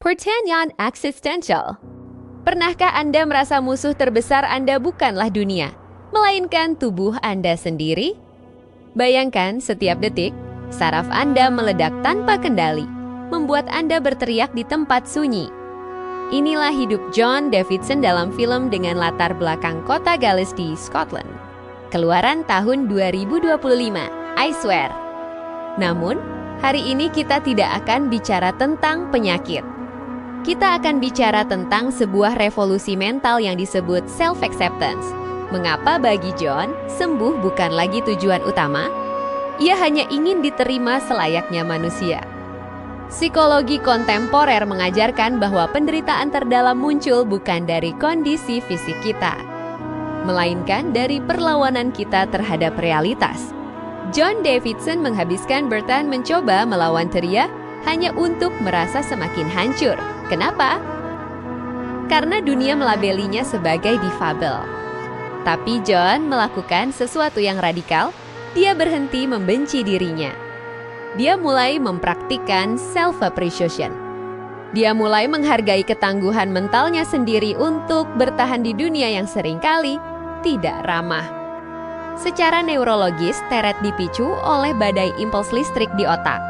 Pertanyaan eksistensial. Pernahkah Anda merasa musuh terbesar Anda bukanlah dunia, melainkan tubuh Anda sendiri? Bayangkan setiap detik, saraf Anda meledak tanpa kendali, membuat Anda berteriak di tempat sunyi. Inilah hidup John Davidson dalam film dengan latar belakang kota Gales di Scotland. Keluaran tahun 2025, I swear. Namun, hari ini kita tidak akan bicara tentang penyakit. Kita akan bicara tentang sebuah revolusi mental yang disebut self-acceptance. Mengapa bagi John, sembuh bukan lagi tujuan utama? Ia hanya ingin diterima selayaknya manusia. Psikologi kontemporer mengajarkan bahwa penderitaan terdalam muncul bukan dari kondisi fisik kita, melainkan dari perlawanan kita terhadap realitas. John Davidson menghabiskan bertahun mencoba melawan teria hanya untuk merasa semakin hancur. Kenapa? Karena dunia melabelinya sebagai difabel. Tapi John melakukan sesuatu yang radikal. Dia berhenti membenci dirinya. Dia mulai mempraktikkan self-appreciation. Dia mulai menghargai ketangguhan mentalnya sendiri untuk bertahan di dunia yang seringkali tidak ramah. Secara neurologis, teret dipicu oleh badai impuls listrik di otak.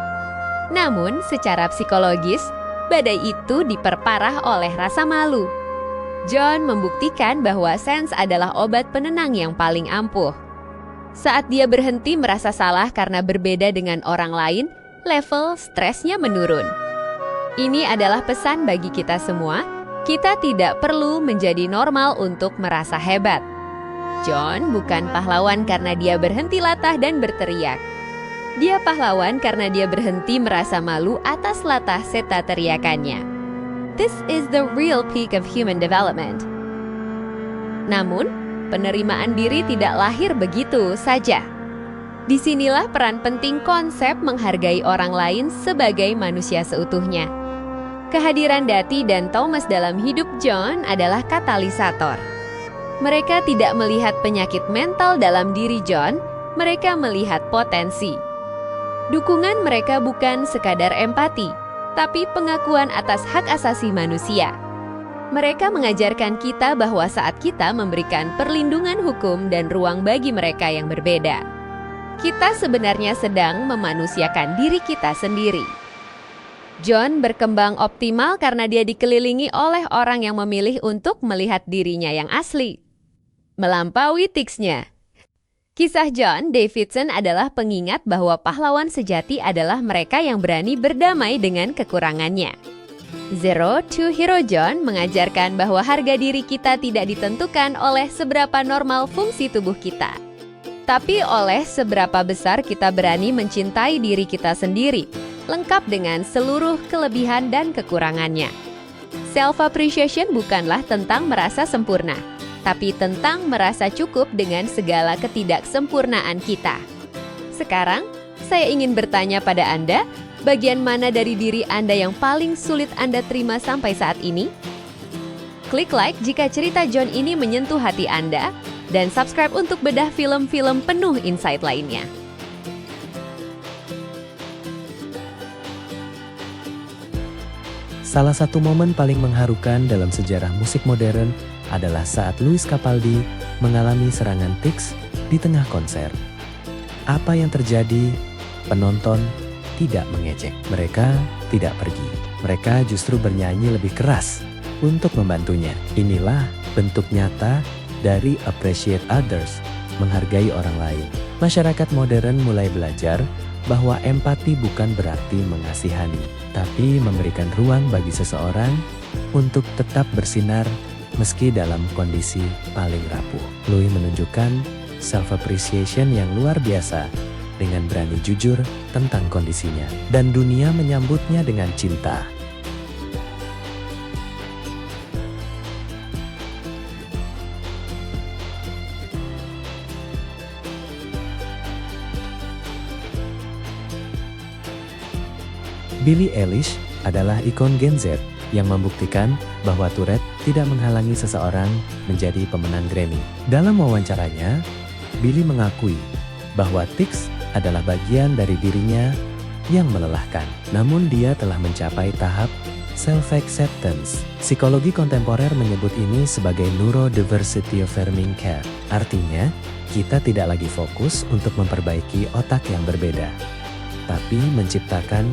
Namun, secara psikologis, badai itu diperparah oleh rasa malu. John membuktikan bahwa sens adalah obat penenang yang paling ampuh. Saat dia berhenti merasa salah karena berbeda dengan orang lain, level stresnya menurun. Ini adalah pesan bagi kita semua, kita tidak perlu menjadi normal untuk merasa hebat. John bukan pahlawan karena dia berhenti latah dan berteriak. Dia pahlawan karena dia berhenti merasa malu atas latah serta teriakannya. This is the real peak of human development. Namun, penerimaan diri tidak lahir begitu saja. Disinilah peran penting konsep menghargai orang lain sebagai manusia seutuhnya. Kehadiran Dati dan Thomas dalam hidup John adalah katalisator. Mereka tidak melihat penyakit mental dalam diri John, mereka melihat potensi. Dukungan mereka bukan sekadar empati, tapi pengakuan atas hak asasi manusia. Mereka mengajarkan kita bahwa saat kita memberikan perlindungan hukum dan ruang bagi mereka yang berbeda, kita sebenarnya sedang memanusiakan diri kita sendiri. John berkembang optimal karena dia dikelilingi oleh orang yang memilih untuk melihat dirinya yang asli, melampaui ticsnya. Kisah John Davidson adalah pengingat bahwa pahlawan sejati adalah mereka yang berani berdamai dengan kekurangannya. Zero to Hero John mengajarkan bahwa harga diri kita tidak ditentukan oleh seberapa normal fungsi tubuh kita, tapi oleh seberapa besar kita berani mencintai diri kita sendiri, lengkap dengan seluruh kelebihan dan kekurangannya. Self-appreciation bukanlah tentang merasa sempurna, tapi tentang merasa cukup dengan segala ketidaksempurnaan kita. Sekarang, saya ingin bertanya pada Anda, bagian mana dari diri Anda yang paling sulit Anda terima sampai saat ini? Klik like jika cerita John ini menyentuh hati Anda, dan subscribe untuk bedah film-film penuh insight lainnya. Salah satu momen paling mengharukan dalam sejarah musik modern adalah saat Lewis Capaldi mengalami serangan tics di tengah konser. Apa yang terjadi? Penonton tidak mengejek. Mereka tidak pergi. Mereka justru bernyanyi lebih keras untuk membantunya. Inilah bentuk nyata dari appreciate others, menghargai orang lain. Masyarakat modern mulai belajar bahwa empati bukan berarti mengasihani, tapi memberikan ruang bagi seseorang untuk tetap bersinar meski dalam kondisi paling rapuh. Louis menunjukkan self-appreciation yang luar biasa dengan berani jujur tentang kondisinya, dan dunia menyambutnya dengan cinta. Billie Eilish adalah ikon Gen Z yang membuktikan bahwa Tourette tidak menghalangi seseorang menjadi pemenang Grammy. Dalam wawancaranya, Billie mengakui bahwa tics adalah bagian dari dirinya yang melelahkan. Namun dia telah mencapai tahap Self-acceptance. Psikologi kontemporer menyebut ini sebagai neurodiversity affirming care. Artinya, kita tidak lagi fokus untuk memperbaiki otak yang berbeda, tapi menciptakan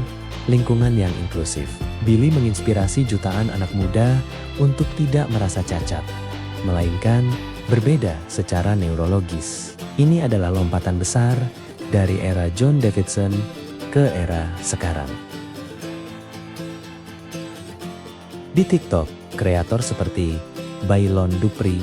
lingkungan yang inklusif. Billy menginspirasi jutaan anak muda untuk tidak merasa cacat, melainkan berbeda secara neurologis. Ini adalah lompatan besar dari era John Davidson ke era sekarang. Di TikTok, kreator seperti Bailon Dupri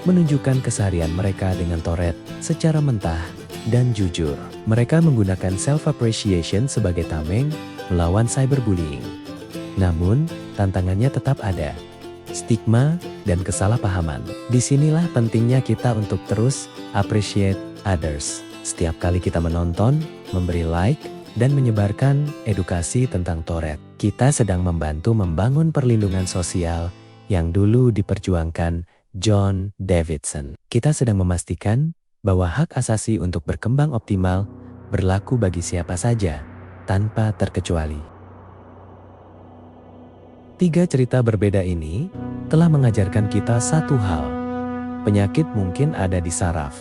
menunjukkan keseharian mereka dengan Tourette secara mentah dan jujur. Mereka menggunakan self-appreciation sebagai tameng melawan cyberbullying. Namun, tantangannya tetap ada. Stigma dan kesalahpahaman. Disinilah pentingnya kita untuk terus appreciate others. Setiap kali kita menonton, memberi like, dan menyebarkan edukasi tentang Tourette, kita sedang membantu membangun perlindungan sosial yang dulu diperjuangkan John Davidson. Kita sedang memastikan bahwa hak asasi untuk berkembang optimal berlaku bagi siapa saja, tanpa terkecuali. 3 cerita berbeda ini telah mengajarkan kita satu hal. Penyakit mungkin ada di saraf,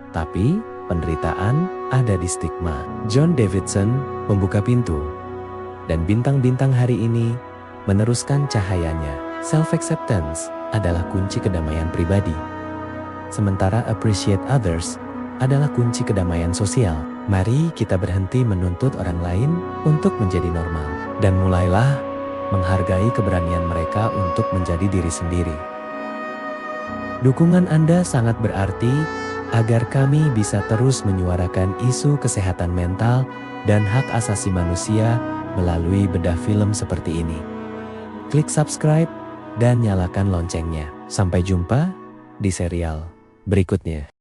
tapi penderitaan ada di stigma. John Davidson membuka pintu, dan bintang-bintang hari ini meneruskan cahayanya. Self-acceptance adalah kunci kedamaian pribadi, sementara appreciate others adalah kunci kedamaian sosial. Mari kita berhenti menuntut orang lain untuk menjadi normal, dan mulailah menghargai keberanian mereka untuk menjadi diri sendiri. Dukungan Anda sangat berarti agar kami bisa terus menyuarakan isu kesehatan mental dan hak asasi manusia melalui bedah film seperti ini. Klik subscribe dan nyalakan loncengnya. Sampai jumpa di serial berikutnya.